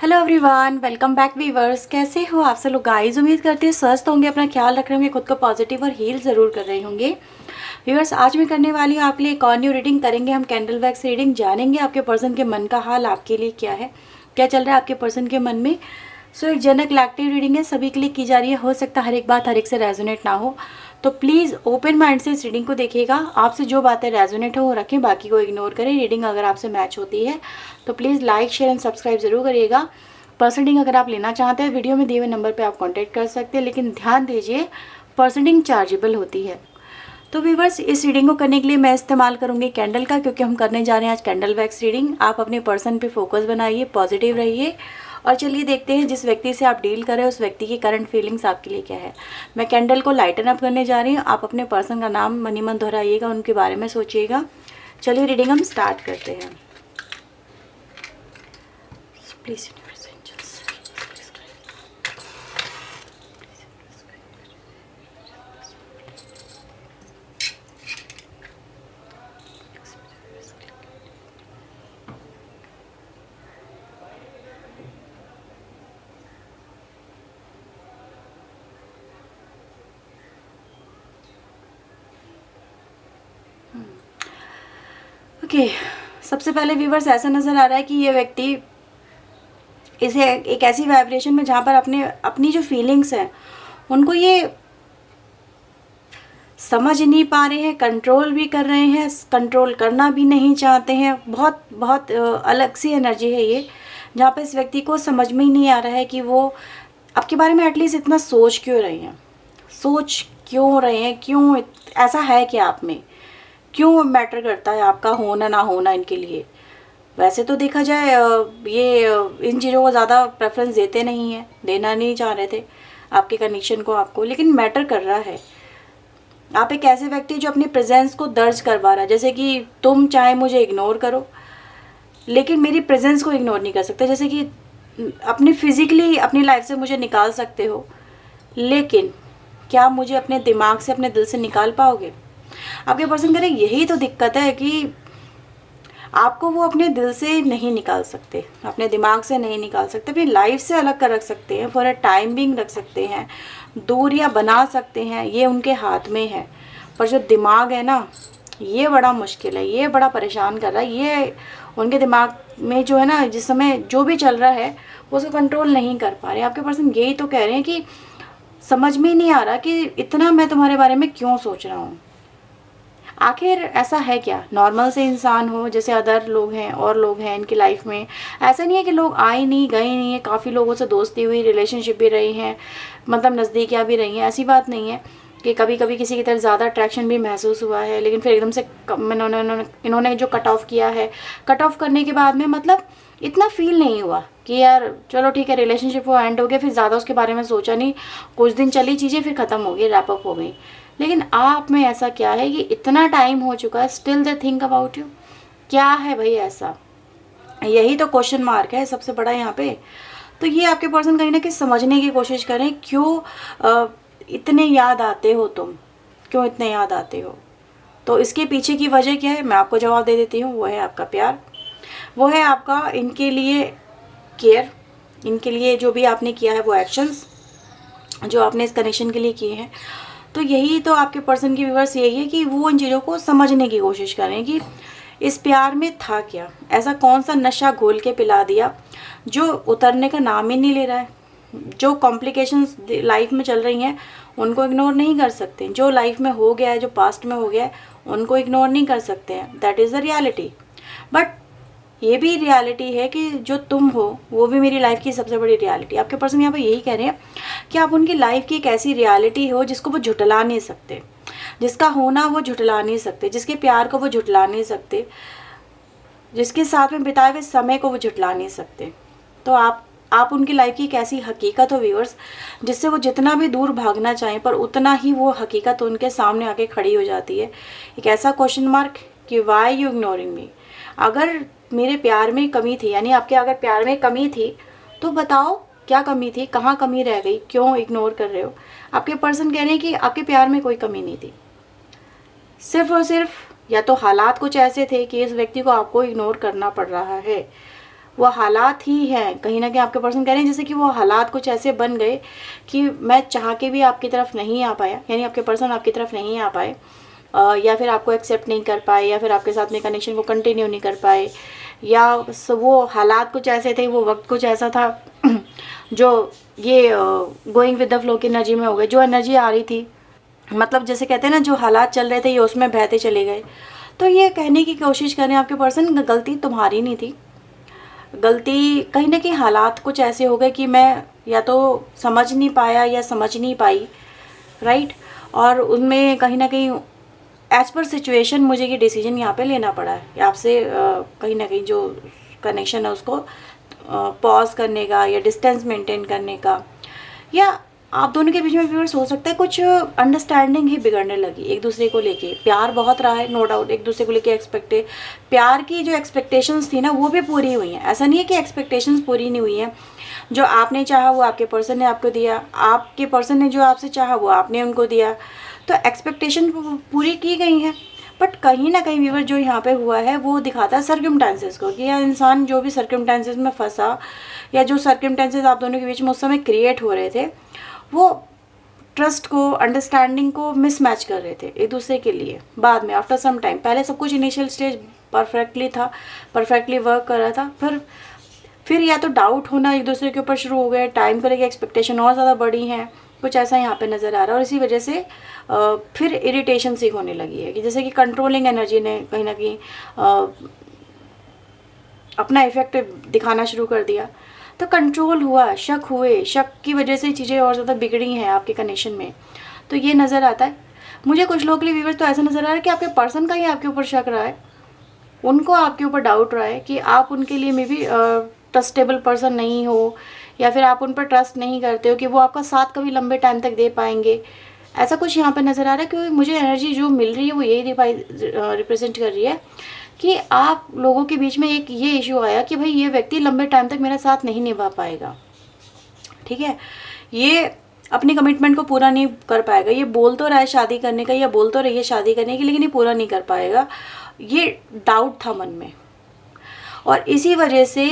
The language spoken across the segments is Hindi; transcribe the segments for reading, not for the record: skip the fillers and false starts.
Hello everyone, welcome back viewers. कैसे हो आप सब लोग गाइस? उम्मीद करते हैं स्वस्थ होंगे, अपना ख्याल रख रहे होंगे, खुद को पॉजिटिव और हील ज़रूर कर रहे होंगे। वीवर्स, आज मैं करने वाली हूँ आपके लिए एक और न्यू रीडिंग करेंगे। हम कैंडल वैक्स रीडिंग जानेंगे आपके पर्सन के मन का हाल आपके लिए क्या है, क्या चल रहा है आपके पर्सन के मन में। एक जनरल कलेक्टिव रीडिंग है, सभी के लिए की जा रही है। हो सकता है हर एक बात हर एक से रेजोनेट ना हो, तो प्लीज़ ओपन माइंड से इस रीडिंग को देखिएगा। आपसे जो बातें रेजोनेट हो वो रखें, बाकी को इग्नोर करें। रीडिंग अगर आपसे मैच होती है तो please like share and subscribe जरूर करिएगा। पर्सनिंग अगर आप लेना चाहते हैं वीडियो में दिए हुए नंबर पे आप कांटेक्ट कर सकते हैं, लेकिन ध्यान दीजिए पर्सनिंग चार्जेबल होती है। तो व्यूवर्स, इस रीडिंग को करने के लिए मैं इस्तेमाल करूंगी कैंडल का, क्योंकि हम करने जा रहे हैं आज कैंडल वैक्स रीडिंग। आप अपने पर्सन पे फोकस बनाइए, पॉजिटिव रहिए और चलिए देखते हैं जिस व्यक्ति से आप डील कर रहे हो उस व्यक्ति की करंट फीलिंग्स आपके लिए क्या है। मैं कैंडल को लाइटन अप करने जा रही हूँ। आप अपने पर्सन का नाम मनी मन दोहराइएगा, उनके बारे में सोचिएगा। चलिए रीडिंग हम स्टार्ट करते हैं। Please okay. सबसे पहले व्यूवर्स, ऐसा नज़र आ रहा है कि ये व्यक्ति इसे एक ऐसी वाइब्रेशन में जहाँ पर अपनी जो फीलिंग्स हैं उनको ये समझ नहीं पा रहे हैं, कंट्रोल भी कर रहे हैं, कंट्रोल करना भी नहीं चाहते हैं। बहुत बहुत अलग सी एनर्जी है ये, जहाँ पर इस व्यक्ति को समझ में ही नहीं आ रहा है कि वो आपके बारे में एटलीस्ट इतना सोच क्यों रहे हैं, सोच क्यों रहे हैं, क्यों ऐसा है कि आप में क्यों मैटर करता है आपका होना ना होना इनके लिए। वैसे तो देखा जाए ये इन चीज़ों को ज़्यादा प्रेफरेंस देते नहीं हैं, देना नहीं चाह रहे थे आपके कनेक्शन को आपको, लेकिन मैटर कर रहा है। आप एक ऐसे व्यक्ति जो अपनी प्रेजेंस को दर्ज करवा रहा है, जैसे कि तुम चाहे मुझे इग्नोर करो लेकिन मेरी प्रेजेंस को इग्नोर नहीं कर सकते। जैसे कि अपनी फिजिकली अपनी लाइफ से मुझे निकाल सकते हो, लेकिन क्या मुझे अपने दिमाग से अपने दिल से निकाल पाओगे? आपके पर्सन कह रहे यही तो दिक्कत है कि आपको वो अपने दिल से नहीं निकाल सकते, अपने दिमाग से नहीं निकाल सकते, अपनी लाइफ से अलग कर रख सकते हैं, फॉर अ टाइम बिंग रख सकते हैं, दूरियां बना सकते हैं, ये उनके हाथ में है। पर जो दिमाग है ना, ये बड़ा मुश्किल है, ये बड़ा परेशान कर रहा है। ये उनके दिमाग में जो है ना, जिस समय जो भी चल रहा है वो उसको कंट्रोल नहीं कर पा रहे। आपके पर्सन यही तो कह रहे हैं कि समझ में ही नहीं आ रहा कि इतना मैं तुम्हारे बारे में क्यों सोच रहा हूँ। आखिर ऐसा है क्या? नॉर्मल से इंसान हो जैसे अदर लोग हैं और लोग हैं इनकी लाइफ में। ऐसा नहीं है कि लोग आए नहीं गए नहीं है, काफ़ी लोगों से दोस्ती हुई, रिलेशनशिप भी रही हैं, मतलब नज़दीकियाँ भी रही हैं। ऐसी बात नहीं है कि कभी कभी किसी की तरफ ज़्यादा अट्रैक्शन भी महसूस हुआ है, लेकिन फिर एकदम से इन्होंने जो कट ऑफ किया है, कट ऑफ करने के बाद में मतलब इतना फील नहीं हुआ कि यार चलो ठीक है रिलेशनशिप वो एंड हो गया, फिर ज़्यादा उसके बारे में सोचा नहीं, कुछ दिन चली चीज़ें फिर ख़त्म हो गई, रैप अप हो गई। लेकिन आप में ऐसा क्या है कि इतना टाइम हो चुका है, still they think about you? क्या है भाई ऐसा? यही तो क्वेश्चन मार्क है सबसे बड़ा यहाँ पे। तो ये आपके पर्सन कहीं ना कहीं समझने की कोशिश करें, क्यों इतने याद आते हो तुम, क्यों इतने याद आते हो। तो इसके पीछे की वजह क्या है मैं आपको जवाब दे देती हूँ। वो है आपका प्यार, वो है आपका इनके लिए केयर, इनके लिए जो भी आपने किया है वो एक्शंस जो आपने इस कनेक्शन के लिए किए हैं। तो यही तो आपके पर्सन की व्यूअर्स यही है कि वो इन चीज़ों को समझने की कोशिश करें कि इस प्यार में था क्या, ऐसा कौन सा नशा घोल के पिला दिया जो उतरने का नाम ही नहीं ले रहा है। जो कॉम्प्लिकेशंस लाइफ में चल रही हैं उनको इग्नोर नहीं कर सकते, जो लाइफ में हो गया है, जो पास्ट में हो गया है उनको इग्नोर नहीं कर सकते हैं। That is the reality. But ये भी रियलिटी है कि जो तुम हो वो भी मेरी लाइफ की सबसे बड़ी रियलिटी। आपके पर्सन यहाँ पे यही कह रहे हैं कि आप उनकी लाइफ की एक ऐसी रियलिटी हो जिसको वो झुटला नहीं सकते, जिसका होना वो झुटला नहीं सकते, जिसके प्यार को वो झुटला नहीं सकते, जिसके साथ में बिताए हुए समय को वो झुटला नहीं सकते। तो आप उनकी लाइफ की एक ऐसी हकीकत हो व्यूअर्स, जिससे वो जितना भी दूर भागना चाहें पर उतना ही वो हकीकत उनके सामने आके खड़ी हो जाती है। एक ऐसा क्वेश्चन मार्क कि वाई यू इग्नोरिंग मी। अगर मेरे प्यार में कमी थी, यानी आपके अगर प्यार में कमी थी तो बताओ क्या कमी थी, कहाँ कमी रह गई, क्यों इग्नोर कर रहे हो। आपके पर्सन कह रहे हैं कि आपके प्यार में कोई कमी नहीं थी, सिर्फ और सिर्फ या तो हालात कुछ ऐसे थे कि इस व्यक्ति को आपको इग्नोर करना पड़ रहा है। वो हालात ही हैं, कहीं ना कहीं आपके पर्सन कह रहे हैं जैसे कि वो हालात कुछ ऐसे बन गए कि मैं चाह के भी आपकी तरफ नहीं आ पाया, यानी आपके पर्सन आपकी तरफ नहीं आ पाए, या फिर आपको एक्सेप्ट नहीं कर पाए, या फिर आपके साथ में कनेक्शन को कंटिन्यू नहीं कर पाए, या वो हालात कुछ ऐसे थे, वो वक्त कुछ ऐसा था जो ये गोइंग विद द फ्लो की एनर्जी में हो गए। जो एनर्जी आ रही थी, मतलब जैसे कहते हैं ना, जो हालात चल रहे थे ये उसमें बहते चले गए। तो ये कहने की कोशिश करें आपके पर्सन, गलती तुम्हारी नहीं थी, गलती कहीं ना कहीं हालात कुछ ऐसे हो गए कि मैं या तो समझ नहीं पाया या समझ नहीं पाई, राइट। और उनमें कहीं ना कहीं एज पर सिचुएशन मुझे ये डिसीजन यहाँ पे लेना पड़ा है आपसे, कहीं ना कहीं जो कनेक्शन है उसको पॉज करने का या डिस्टेंस मेंटेन करने का, या आप दोनों के बीच में व्यूअर्स हो सकता है कुछ अंडरस्टैंडिंग ही बिगड़ने लगी एक दूसरे को लेके। प्यार बहुत रहा है, नो डाउट, एक दूसरे को लेके एक्सपेक्टे प्यार की जो एक्सपेक्टेशंस थी ना वो भी पूरी हुई हैं। ऐसा नहीं है कि एक्सपेक्टेशंस पूरी नहीं हुई हैं। जो आपने चाहा वो आपके पर्सन ने आपको दिया, आपके पर्सन ने जो आपसे चाहा वो आपने उनको दिया, तो एक्सपेक्टेशन पूरी की गई हैं। बट कहीं ना कहीं व्यूअर जो यहाँ पे हुआ है वो दिखाता है सर्कमस्टेंसेस को, कि यह इंसान जो भी सर्कमस्टेंसेस में फंसा, या जो सर्कमस्टेंसेस आप दोनों के बीच में उस समय क्रिएट हो रहे थे, वो ट्रस्ट को, अंडरस्टैंडिंग को मिसमैच कर रहे थे एक दूसरे के लिए। बाद में आफ्टर सम टाइम, पहले सब कुछ इनिशियल स्टेज परफेक्टली था, परफेक्टली वर्क कर रहा था, फिर या तो डाउट होना एक दूसरे के ऊपर शुरू हो गए, टाइम को लेकर एक्सपेक्टेशन और ज़्यादा बढ़ी हैं, कुछ ऐसा यहाँ पे नज़र आ रहा है। और इसी वजह से फिर इरिटेशन सी होने लगी है, कि जैसे कि कंट्रोलिंग एनर्जी ने कहीं ना कहीं अपना इफेक्ट दिखाना शुरू कर दिया। तो कंट्रोल हुआ, शक हुए, शक की वजह से चीज़ें और ज़्यादा बिगड़ी हैं आपके कनेक्शन में, तो ये नज़र आता है मुझे। कुछ लोग के लिए व्यूअर्स तो ऐसा नज़र आ रहा है कि आपके पर्सन का ही आपके ऊपर शक रहा है, उनको आपके ऊपर डाउट रहा है कि आप उनके लिए मे बी ट्रस्टेबल पर्सन नहीं हो, या फिर आप उन पर ट्रस्ट नहीं करते हो कि वो आपका साथ कभी लंबे टाइम तक दे पाएंगे। ऐसा कुछ यहाँ पर नज़र आ रहा है, क्योंकि मुझे एनर्जी जो मिल रही है वो यही रिप्रेजेंट कर रही है कि आप लोगों के बीच में एक ये इशू आया कि भाई ये व्यक्ति लंबे टाइम तक मेरा साथ नहीं निभा पाएगा, ठीक है, ये अपनी कमिटमेंट को पूरा नहीं कर पाएगा, ये बोल तो रहा है शादी करने का, या बोल तो रही है शादी करने की, लेकिन ये पूरा नहीं कर पाएगा, ये डाउट था मन में। और इसी वजह से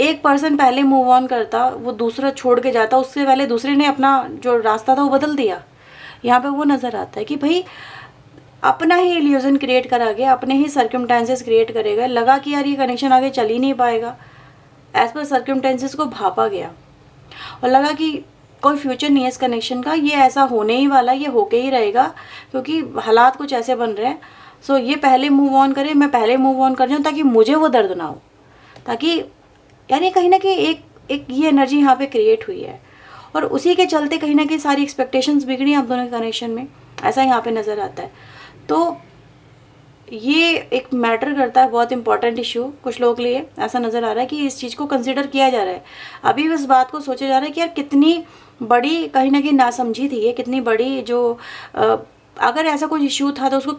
एक पर्सन पहले मूव ऑन करता, वो दूसरा छोड़ के जाता, उससे पहले दूसरे ने अपना जो रास्ता था वो बदल दिया। यहाँ पे वो नज़र आता है कि भाई अपना ही इल्यूजन क्रिएट करा गया, अपने ही सर्कमस्टेंसेस क्रिएट करेगा, लगा कि यार ये कनेक्शन आगे चल ही नहीं पाएगा, एज पर सर्कमस्टेंसेस को भापा गया और लगा कि कोई फ्यूचर नहीं है इस कनेक्शन का, ये ऐसा होने ही वाला, ये होके ही रहेगा, क्योंकि हालात कुछ ऐसे बन रहे हैं। सो ये पहले मूव ऑन करे, मैं पहले मूव ऑन कर जाऊँ ताकि मुझे वो दर्द ना हो, ताकि यानी कहीं ना कहीं एक ये एनर्जी यहाँ पे क्रिएट हुई है, और उसी के चलते कहीं ना कहीं सारी एक्सपेक्टेशंस बिगड़ी आप दोनों के कनेक्शन में, ऐसा यहाँ पे नज़र आता है। तो ये एक मैटर करता है, बहुत इंपॉर्टेंट इशू कुछ लोगों के लिए ऐसा नज़र आ रहा है कि इस चीज़ को कंसिडर किया जा रहा है। अभी इस बात को सोचा जा रहा है कि यार कितनी बड़ी कहीं ना कहीं नासमझी थी ये, कितनी बड़ी जो अगर ऐसा कोई इशू था तो उसको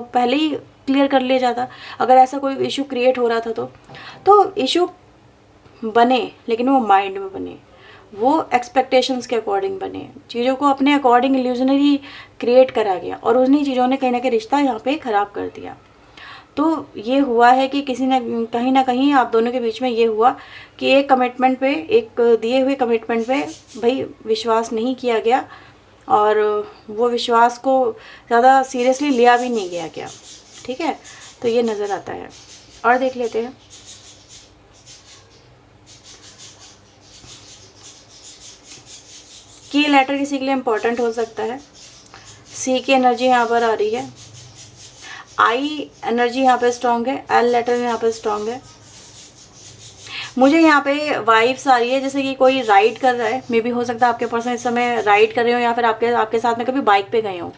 पहले ही क्लियर कर लिया जाता, अगर ऐसा कोई इशू क्रिएट हो रहा था तो इशू बने, लेकिन वो माइंड में बने, वो एक्सपेक्टेशंस के अकॉर्डिंग बने, चीज़ों को अपने अकॉर्डिंग इल्यूजनरी क्रिएट करा गया, और उन्हीं चीज़ों ने कहीं ना कहीं रिश्ता यहाँ पे ख़राब कर दिया। तो ये हुआ है कि किसी ने कहीं ना कहीं आप दोनों के बीच में ये हुआ कि एक कमिटमेंट पे, एक दिए हुए कमिटमेंट पे भाई विश्वास नहीं किया गया, और वो विश्वास को ज़्यादा सीरियसली लिया भी नहीं गया, ठीक है। तो ये नज़र आता है। और देख लेते हैं की लेटर किसी के लिए इम्पोर्टेंट हो सकता है। सी की एनर्जी यहाँ पर आ रही है, आई एनर्जी यहाँ पे स्ट्रांग है, एल लेटर यहाँ पे स्ट्रांग है। मुझे यहाँ पे वाइब्स आ रही है जैसे कि कोई राइड कर रहा है, मे बी हो सकता है आपके पर्सन इस समय राइड कर रहे हो, या फिर आपके साथ में कभी बाइक पे गए हो,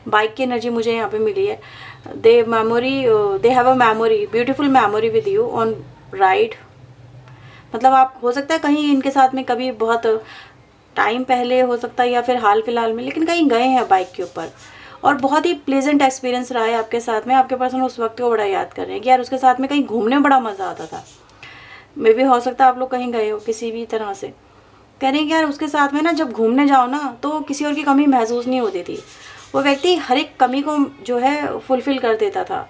बाइक की एनर्जी मुझे यहाँ पे मिली है। They have a memory, beautiful memory with you on ride, मतलब आप हो सकता है कहीं इनके साथ में कभी बहुत टाइम पहले हो सकता है, या फिर हाल फिलहाल में, लेकिन कहीं गए हैं बाइक के ऊपर, और बहुत ही प्लेजेंट एक्सपीरियंस रहा है आपके साथ में। आपके पर्सन उस वक्त को बड़ा याद कर रहे हैं कि यार उसके साथ में कहीं घूमने में बड़ा मज़ा आता था। मे भी हो सकता है आप लोग कहीं गए हो किसी भी तरह से, कह रहे हैं कि यार उसके साथ में ना जब घूमने जाओ ना तो किसी और की कमी महसूस नहीं होती थी, वो व्यक्ति हर एक कमी को जो है फुलफ़िल कर देता था,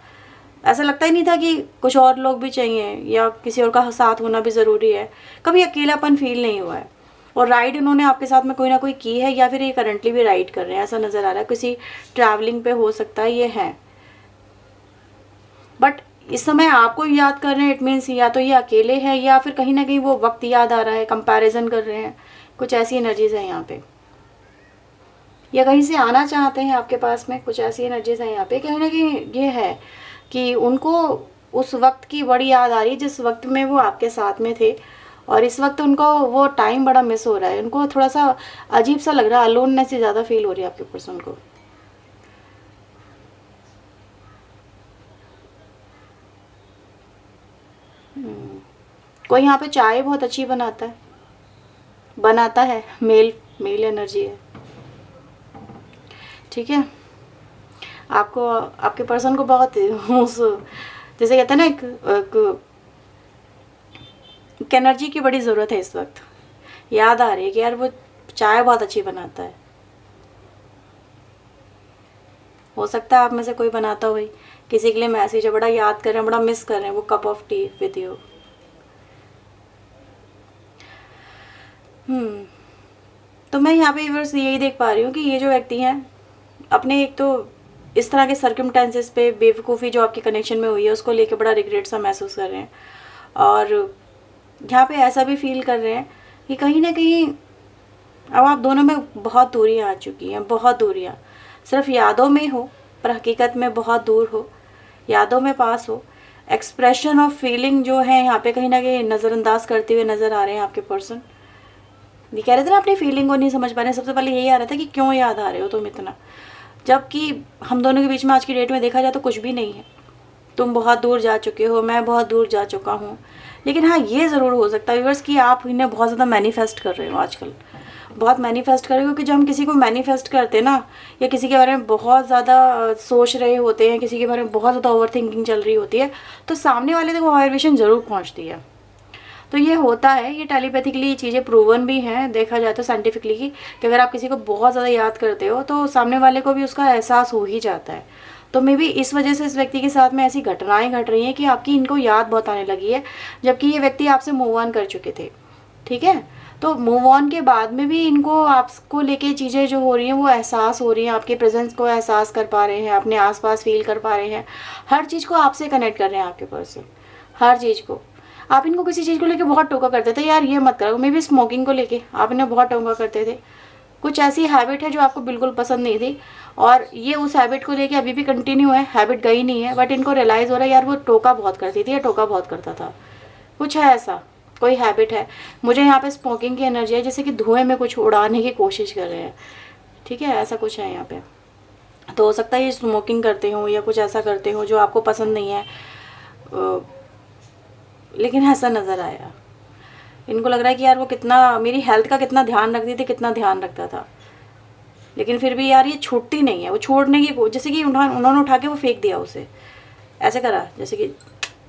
ऐसा लगता ही नहीं था कि कुछ और लोग भी चाहिए या किसी और का साथ होना भी ज़रूरी है। कभी अकेलापन फील नहीं हुआ है। और राइड इन्होंने आपके साथ में कोई ना कोई की है या फिर ये करंटली भी राइड कर रहे हैं, ऐसा नज़र आ रहा है। किसी ट्रैवलिंग पे हो सकता है ये है, बट इस समय आपको याद कर रहे हैं। इट मीन्स या तो ये अकेले हैं या फिर कहीं ना कहीं वो वक्त याद आ रहा है, कंपैरिजन कर रहे हैं। कुछ ऐसी एनर्जीज है यहाँ पे, या कहीं से आना चाहते हैं आपके पास में। कुछ ऐसी एनर्जीज है यहाँ पे, कहीं ना कहीं ये है कि उनको उस वक्त की बड़ी याद आ रही है जिस वक्त में वो आपके साथ में थे, और इस वक्त उनको वो टाइम बड़ा मिस हो रहा है। उनको थोड़ा सा अजीब सा लग रहा है, अलोननेस से ज़्यादा फील हो रही है आपके पर्सन को। कोई यहाँ पे चाय बहुत अच्छी बनाता है। मेल एनर्जी है, ठीक है। आपको आपके पर्सन को बहुत उस जैसे कहते हैं ना एक एनर्जी की बड़ी ज़रूरत है इस वक्त। याद आ रही है कि यार वो चाय बहुत अच्छी बनाता है। हो सकता है आप में से कोई बनाता हो भाई, किसी के लिए मैसेज है, बड़ा याद कर रहे हैं, बड़ा मिस कर रहे हैं वो cup of T with you. तो मैं यहाँ पे व्यूअर्स यही देख पा रही हूँ कि ये जो व्यक्ति हैं अपने एक तो इस तरह के सर्कमस्टेंसेस पे बेवकूफ़ी जो आपके कनेक्शन में हुई है उसको लेके बड़ा रिग्रेट सा महसूस कर रहे हैं, और यहाँ पे ऐसा भी फील कर रहे हैं कि कहीं ना कहीं अब आप दोनों में बहुत दूरियाँ आ चुकी हैं, बहुत दूरियाँ। सिर्फ यादों में हो पर हकीकत में बहुत दूर हो, यादों में पास हो। एक्सप्रेशन ऑफ फीलिंग जो है यहाँ पे कहीं ना कहीं नज़रअंदाज करते हुए नज़र आ रहे हैं आपके पर्सन। ये कह रहे थे ना अपनी फीलिंग को नहीं समझ पा रहे हैं। सबसे पहले यही आ रहा था कि क्यों याद आ रहे हो तुम इतना, जबकि हम दोनों के बीच में आज की डेट में देखा जाए तो कुछ भी नहीं है। तुम बहुत दूर जा चुके हो, मैं बहुत दूर जा चुका हूँ। लेकिन हाँ ये ज़रूर हो सकता है व्यूअर्स कि आप इन्हें बहुत ज़्यादा मैनिफेस्ट कर रहे हो आजकल, बहुत मैनिफेस्ट कर रहे हो। क्योंकि जब हम किसी को मैनिफेस्ट करते हैं ना, या किसी के बारे में बहुत ज़्यादा सोच रहे होते हैं, किसी के बारे में बहुत ज़्यादा ओवर थिंकिंग चल रही होती है, तो सामने वाले तक वो वाइब्रेशन ज़रूर पहुँचती है। तो ये होता है, ये टेलीपैथिकली ये चीज़ें प्रूवन भी हैं देखा जाए तो साइंटिफिकली कि अगर आप किसी को बहुत ज़्यादा याद करते हो तो सामने वाले को भी उसका एहसास हो ही जाता है। तो मे बी इस वजह से इस व्यक्ति के साथ में ऐसी घटनाएं घट रही हैं कि आपकी इनको याद बहुत आने लगी है, जबकि ये व्यक्ति आपसे मूव ऑन कर चुके थे, ठीक है। तो मूव ऑन के बाद में भी इनको आपको लेके चीज़ें जो हो रही हैं वो एहसास हो रही हैं, आपके प्रेजेंस को एहसास कर पा रहे हैं, अपने आसपास फील कर पा रहे हैं, हर चीज़ को आपसे कनेक्ट कर रहे हैं आपके पर्सन, हर चीज़ को। आप इनको किसी चीज़ को लेके बहुत टोका करते थे, यार ये मत करो। मे बी स्मोकिंग को लेके आप इन्हें बहुत टोका करते थे। कुछ ऐसी हैबिट है जो आपको बिल्कुल पसंद नहीं थी, और ये उस हैबिट को लेके अभी भी कंटिन्यू है, हैबिट गई नहीं है। बट इनको रियलाइज़ हो रहा है यार वो टोका बहुत करती थी या टोका बहुत करता था, कुछ है ऐसा, कोई हैबिट है। मुझे यहाँ पे स्मोकिंग की एनर्जी है, जैसे कि धुएं में कुछ उड़ाने की कोशिश कर रहे हैं, ठीक है, ऐसा कुछ है यहाँ पे। तो हो सकता है ये स्मोकिंग करते हो या कुछ ऐसा करते हो जो आपको पसंद नहीं है, लेकिन ऐसा नज़र आया। इनको लग रहा है कि यार वो कितना मेरी हेल्थ का कितना ध्यान रखती थी, कितना ध्यान रखता था, लेकिन फिर भी यार ये छूटती नहीं है। वो छोड़ने की जैसे कि उन्होंने उठा के वो फेंक दिया उसे, ऐसे करा जैसे कि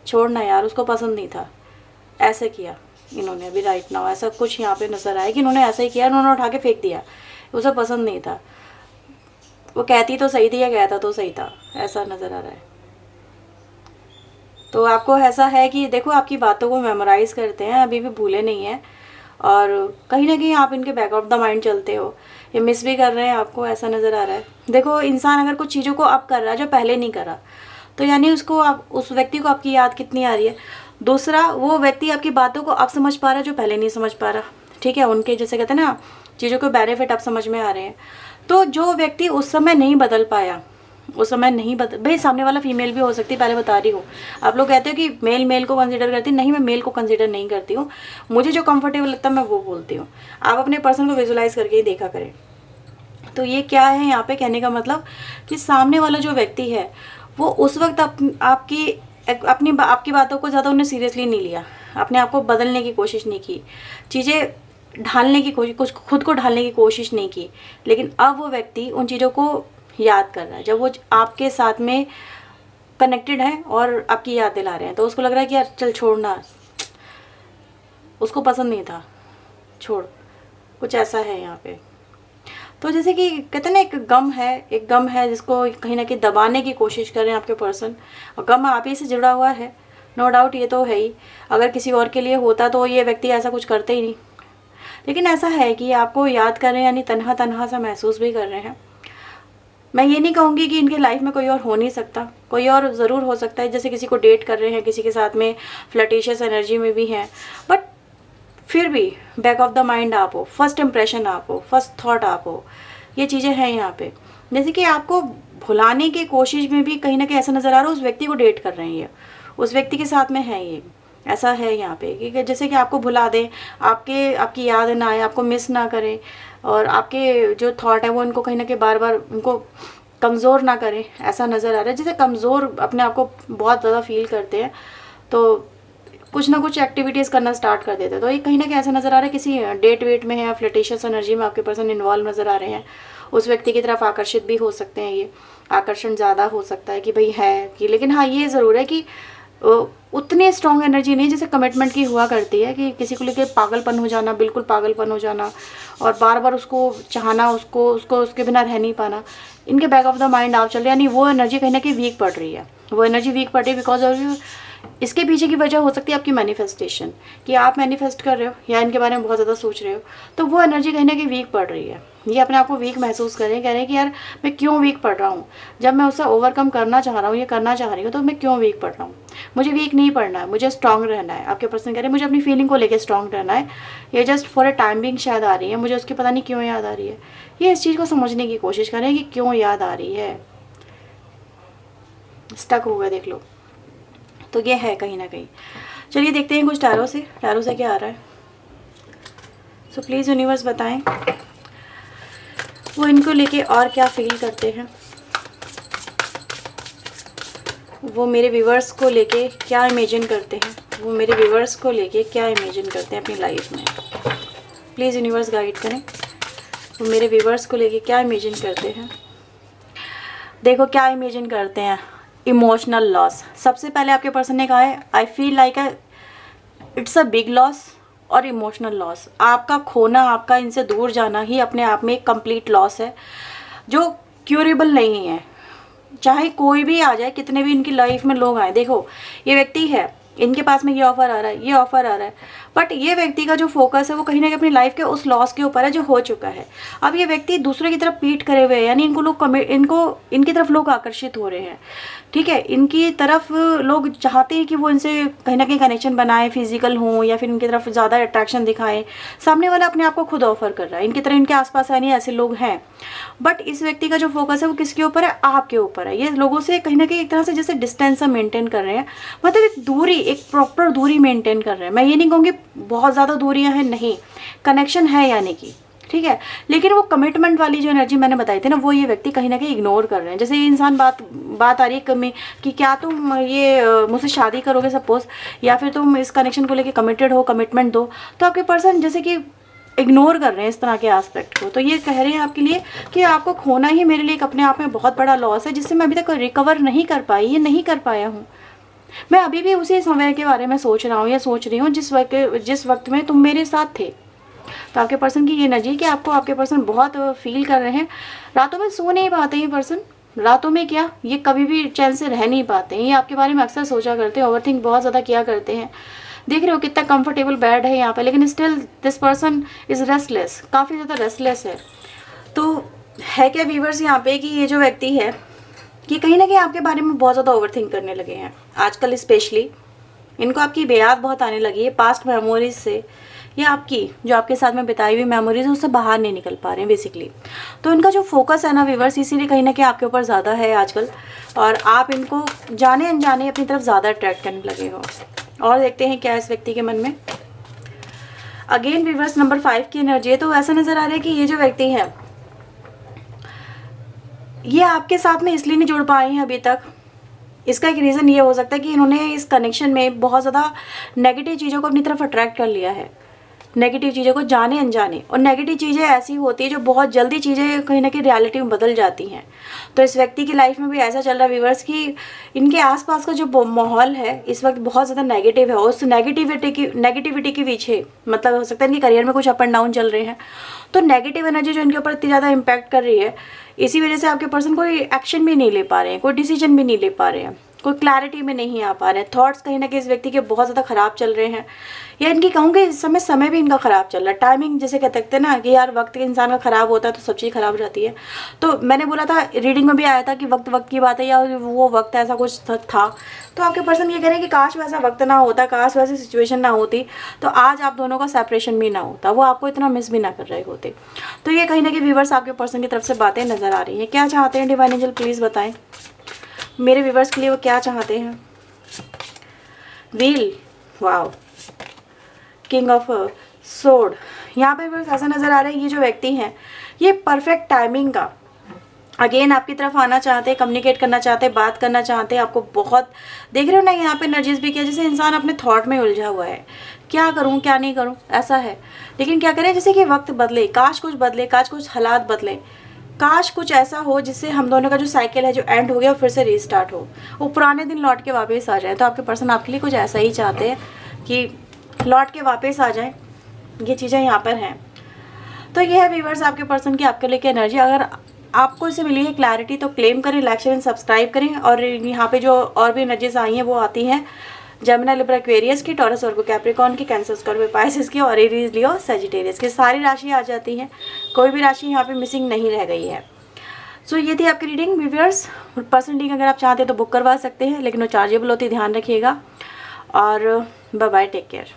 छोड़ना यार, उसको पसंद नहीं था, ऐसे किया इन्होंने अभी राइट नाउ। ऐसा कुछ यहाँ पे नज़र आया कि इन्होंने ऐसा ही किया, इन्होंने उठा के फेंक दिया, उसे पसंद नहीं था। वो कहती तो सही थी या कहता तो सही था, ऐसा नज़र आ रहा है। तो आपको ऐसा है कि देखो आपकी बातों को मेमोराइज़ करते हैं, अभी भी भूले नहीं हैं, और कहीं ना कहीं आप इनके बैक ऑफ द माइंड चलते हो, ये मिस भी कर रहे हैं आपको, ऐसा नज़र आ रहा है। देखो इंसान अगर कुछ चीज़ों को अब कर रहा है जो पहले नहीं करा, तो यानी उसको आप उस व्यक्ति को आपकी याद कितनी आ रही है। दूसरा, वो व्यक्ति आपकी बातों को अब समझ पा रहा है जो पहले नहीं समझ पा रहा, ठीक है। उनके जैसे कहते हैं ना चीज़ों के बेनिफिट अब समझ में आ रहे हैं। तो जो व्यक्ति उस समय नहीं बदल पाया, उस समय नहीं बदल, भाई सामने वाला फीमेल भी हो सकती है, पहले बता रही हूँ। आप लोग कहते हो कि मेल को कंसिडर करती, नहीं मैं मेल को कंसिडर नहीं करती हूँ, मुझे जो कंफर्टेबल लगता है मैं वो बोलती हूँ। आप अपने पर्सन को विजुलाइज करके ही देखा करें। तो ये क्या है यहाँ पे कहने का मतलब कि सामने वाला जो व्यक्ति है वो उस वक्त आपकी बातों को ज़्यादा उन्हें सीरियसली नहीं लिया, अपने आप को बदलने की कोशिश नहीं की, चीज़ें ढालने की कोशिश, कुछ खुद को ढालने की कोशिश नहीं की। लेकिन अब वो व्यक्ति उन चीज़ों को याद कर रहा है, जब वो आपके साथ में कनेक्टेड है और आपकी याद दिला रहे हैं, तो उसको लग रहा है कि यार चल छोड़ना, उसको पसंद नहीं था, छोड़, कुछ ऐसा है यहाँ पे। तो जैसे कि कहते हैं ना, एक गम है जिसको कहीं ना कहीं दबाने की कोशिश कर रहे हैं आपके पर्सन, और गम आप ही से जुड़ा हुआ है, नो डाउट, ये तो है ही। अगर किसी और के लिए होता तो ये व्यक्ति ऐसा कुछ करते ही नहीं, लेकिन ऐसा है कि आपको याद कर रहे हैं, यानी तन्हा तन्हा सा महसूस भी कर रहे हैं। मैं ये नहीं कहूँगी कि इनके लाइफ में कोई और हो नहीं सकता, कोई और ज़रूर हो सकता है, जैसे किसी को डेट कर रहे हैं, किसी के साथ में फ्लर्टिशियस एनर्जी में भी हैं, बट फिर भी बैक ऑफ द माइंड आप हो, फर्स्ट इंप्रेशन आप हो, फर्स्ट थॉट आप हो, ये चीज़ें हैं यहाँ पे। जैसे कि आपको भुलाने की कोशिश में भी कहीं ना कहीं ऐसा नज़र आ रहा है उस व्यक्ति को डेट कर रहे हैं, ये उस व्यक्ति के साथ में है, ये ऐसा है यहाँ पे कि जैसे कि आपको भुला दें, आपकी याद ना आए, आपको मिस ना करें, और आपके जो थॉट है वो इनको कहीं ना कहीं बार बार उनको कमज़ोर ना करें, ऐसा नज़र आ रहा है। जैसे कमज़ोर अपने आप को बहुत ज़्यादा फील करते हैं तो कुछ ना कुछ एक्टिविटीज़ करना स्टार्ट कर देते हैं। तो ये कहीं ना कहीं ऐसा नज़र आ रहा है किसी डेट वेट में है या फ्लर्टिशियस एनर्जी में आपके पर्सन इन्वॉल्व नज़र आ रहे हैं, उस व्यक्ति की तरफ आकर्षित भी हो सकते हैं, ये आकर्षण ज़्यादा हो सकता है कि भाई है कि, लेकिन हाँ ये ज़रूर है कि उतनी स्ट्रॉन्ग एनर्जी नहीं जैसे कमिटमेंट की हुआ करती है, कि किसी को लेकर पागलपन हो जाना, बिल्कुल पागलपन हो जाना, और बार बार उसको चाहना, उसको उसके बिना रह नहीं पाना। इनके बैक ऑफ द माइंड आप चल रहे हैं, यानी वो एनर्जी कहीं ना कहीं वीक पड़ रही है, वो एनर्जी वीक पड़ रही है बिकॉज ऑफ, इसके पीछे की वजह हो सकती है आपकी मैनिफेस्टेशन, कि आप मैनिफेस्ट कर रहे हो या इनके बारे में बहुत ज़्यादा सोच रहे हो, तो वो एनर्जी कहीं ना कहीं वीक पड़ रही है। ये अपने आप को वीक महसूस कर रहे हैं, कह रहे हैं कि यार मैं क्यों वीक पड़ रहा हूँ, जब मैं उसे ओवरकम करना चाह रहा हूँ, ये करना चाह रही हूँ, तो मैं क्यों वीक पड़ रहा हूँ। मुझे वीक नहीं पड़ना है, मुझे स्ट्रांग रहना है। आपके पर्सन कह रहे हैं मुझे अपनी फीलिंग को लेकर स्ट्रांग रहना है, ये just for a time being शायद आ रही है, मुझे उसकी पता नहीं क्यों याद आ रही है। ये इस चीज़ को समझने की कोशिश करें कि क्यों याद आ रही है, स्टक हो गया देख लो, तो ये है कहीं ना कहीं। चलिए देखते हैं कुछ टैरो से क्या आ रहा है। सो प्लीज़ यूनिवर्स बताएं वो इनको लेके और क्या फील करते हैं, वो मेरे व्यूवर्स को लेके क्या इमेजिन करते हैं, वो मेरे व्यूवर्स को लेके क्या इमेजिन करते हैं अपनी लाइफ में। प्लीज़ यूनिवर्स गाइड करें वो मेरे व्यूवर्स को लेके क्या इमेजिन करते हैं। देखो क्या इमेजिन करते हैं, इमोशनल लॉस। सबसे पहले आपके पर्सन ने कहा है I feel like it's a big loss और इमोशनल लॉस। आपका खोना, आपका इनसे दूर जाना ही अपने आप में एक कंप्लीट लॉस है जो क्यूरेबल नहीं है, चाहे कोई भी आ जाए, कितने भी इनकी लाइफ में लोग आए। देखो ये व्यक्ति है, इनके पास में ये ऑफ़र आ रहा है, ये ऑफ़र आ रहा है, बट ये व्यक्ति का जो फोकस है वो कहीं ना कहीं अपनी लाइफ के उस लॉस के ऊपर है जो हो चुका है। अब ये व्यक्ति दूसरे की तरफ पीठ करे हुए है, यानी इनकी तरफ लोग आकर्षित हो रहे हैं, ठीक है, इनकी तरफ लोग चाहते हैं कि वो इनसे कहीं ना कहीं कनेक्शन बनाए, फिजिकल हो या फिर इनकी तरफ ज़्यादा अट्रैक्शन दिखाएं। सामने वाला अपने आप को खुद ऑफर कर रहा है, इनकी तरह इनके आसपास यानी ऐसे लोग हैं, बट इस व्यक्ति का जो फोकस है वो किसके ऊपर है, आपके ऊपर है। ये लोगों से कहीं ना कहीं एक तरह से जैसे डिस्टेंस मेंटेन कर रहे हैं, मतलब एक दूरी, एक प्रॉपर दूरी मेंटेन कर रहे हैं। मैं ये नहीं कहूँगी बहुत ज़्यादा दूरियाँ हैं, नहीं, कनेक्शन है यानी कि, ठीक है, लेकिन वो कमिटमेंट वाली जो एनर्जी मैंने बताई थी ना, वो ये व्यक्ति कहीं ना कहीं इग्नोर कर रहे हैं। जैसे ये इंसान बात आ रही है कमी कि क्या तुम ये मुझसे शादी करोगे सपोज, या फिर तुम इस कनेक्शन को लेके कमिटेड हो, कमिटमेंट दो, तो आपके पर्सन जैसे कि इग्नोर कर रहे हैं इस तरह के एस्पेक्ट को। तो ये कह रहे हैं आपके लिए कि आपको खोना ही मेरे लिए एक अपने आप में बहुत बड़ा लॉस है, जिससे मैं अभी तक रिकवर नहीं कर पाई, ये नहीं कर पाया हूँ। मैं अभी भी उसी समय के बारे में सोच रहा हूँ या सोच रही हूँ जिस वक्त में तुम मेरे साथ थे। तो आपके पर्सन की ये एनर्जी कि आपको आपके पर्सन बहुत फील कर रहे हैं, रातों में सो नहीं पाते ये पर्सन, रातों में क्या, ये कभी भी चैन से रह नहीं पाते हैं, ये आपके बारे में अक्सर सोचा करते हैं, ओवरथिंक बहुत ज़्यादा किया करते हैं। देख रहे हो कितना कंफर्टेबल बेड है यहाँ पे, लेकिन still this person is restless, काफ़ी ज़्यादा रेस्टलेस है। तो है क्या व्यूवर्स यहाँ पे कि ये जो व्यक्ति है कि कहीं ना कहीं आपके बारे में बहुत ज़्यादा ओवरथिंक करने लगे हैं आजकल, स्पेशली इनको आपकी बेयाद बहुत आने लगी है पास्ट मेमोरीज से, या आपकी जो आपके साथ में बिताई हुई मेमोरीज है उससे बाहर नहीं निकल पा रहे हैं बेसिकली। तो इनका जो फोकस है ना व्यूवर्स, इसीलिए कहीं ना कहीं आपके ऊपर ज़्यादा है आजकल, और आप इनको जाने अनजाने अपनी तरफ ज़्यादा अट्रैक्ट करने लगे हो। और देखते हैं क्या इस व्यक्ति के मन में। अगेन व्यूवर्स नंबर 5 की एनर्जी है, तो ऐसा नज़र आ रहा है कि ये जो व्यक्ति है ये आपके साथ में इसलिए नहीं जुड़ पाए हैं अभी तक। इसका एक रीज़न ये हो सकता है कि इन्होंने इस कनेक्शन में बहुत ज़्यादा नेगेटिव चीज़ों को अपनी तरफ अट्रैक्ट कर लिया है, नेगेटिव चीज़ों को जाने अनजाने, और नेगेटिव चीज़ें ऐसी होती है जो बहुत जल्दी चीज़ें कहीं ना कहीं रियलिटी में बदल जाती हैं। तो इस व्यक्ति की लाइफ में भी ऐसा चल रहा है व्यूअर्स कि इनके आसपास का जो माहौल है इस वक्त बहुत ज़्यादा नेगेटिव है, और उस नेगेटिविटी के पीछे मतलब हो सकता है इनके करियर में कुछ अप एंड डाउन चल रहे हैं, तो नेगेटिव एनर्जी जो इनके ऊपर इतनी ज़्यादा इम्पैक्ट कर रही है, इसी वजह से आपके पर्सन कोई एक्शन भी नहीं ले पा रहे हैं, कोई डिसीजन भी नहीं ले पा रहे हैं, कोई क्लैरिटी में नहीं आ पा रहे हैं। थॉट्स कहीं ना कहीं इस व्यक्ति के बहुत ज़्यादा ख़राब चल रहे हैं, या इनकी कहूँगी इस समय भी इनका ख़राब चल रहा है। टाइमिंग जैसे कह सकते हैं ना कि यार वक्त इंसान का ख़राब होता है तो सब चीज़ ख़राब हो जाती है। तो मैंने बोला था रीडिंग में भी आया था कि वक्त की बात है, या वो वक्त ऐसा कुछ था। तो आपके पर्सन ये कह रहे हैं कि काश वैसा वक्त ना होता, काश वैसी सिचुएशन ना होती, तो आज आप दोनों का सेपरेशन भी ना होता, वो आपको इतना मिस भी ना कर रहे होते। तो ये कहीं ना कहीं व्यूअर्स आपके पर्सन की तरफ से बातें नज़र आ रही हैं। क्या चाहते हैं डिवाइन एंजल, प्लीज़ बताएं मेरे व्यूअर्स के लिए वो क्या चाहते हैं। Wheel, wow, king of sword, यहाँ पे व्यूअर्स ऐसा नज़र आ रहा है ये जो व्यक्ति हैं ये परफेक्ट टाइमिंग का अगेन आपकी तरफ आना चाहते हैं, कम्युनिकेट करना चाहते हैं, बात करना चाहते हैं। आपको बहुत देख रहे हो ना यहाँ पे एनर्जीज भी, क्या जैसे इंसान अपने थॉट में उलझा हुआ है, क्या करूँ क्या नहीं करूँ ऐसा है। लेकिन क्या करें, जैसे कि वक्त बदले, काश कुछ बदले, काश कुछ हालात बदले, काश कुछ ऐसा हो जिससे हम दोनों का जो साइकिल है जो एंड हो गया फिर से रीस्टार्ट हो, वो पुराने दिन लौट के वापस आ जाए। तो आपके पर्सन आपके लिए कुछ ऐसा ही चाहते हैं कि लौट के वापस आ जाए, ये चीज़ें यहाँ पर हैं। तो ये है व्यूअर्स आपके पर्सन की आपके लिए एनर्जी। अगर आपको इसे मिली है क्लैरिटी तो क्लेम करें, लाइक शेयर एंड सब्सक्राइब करें। और यहाँ पे जो और भी एनर्जीज आई हैं वो आती हैं जेमिनी, लिब्रा, एक्वेरियस की, टॉरस, वर्गो, कैप्रिकॉर्न की, कैंसर, स्कॉर्पियो, पाइसेस की, और एरीज, लियो, सजिटेरियस की। सारी राशि आ जाती हैं, कोई भी राशि यहाँ पे मिसिंग नहीं रह गई है। सो ये थी आपकी रीडिंग व्यूअर्स। पर्सनल रीडिंग अगर आप चाहते हैं तो बुक करवा सकते हैं, लेकिन वो चार्जेबल होती है, ध्यान रखिएगा। और बाय बाय, टेक केयर।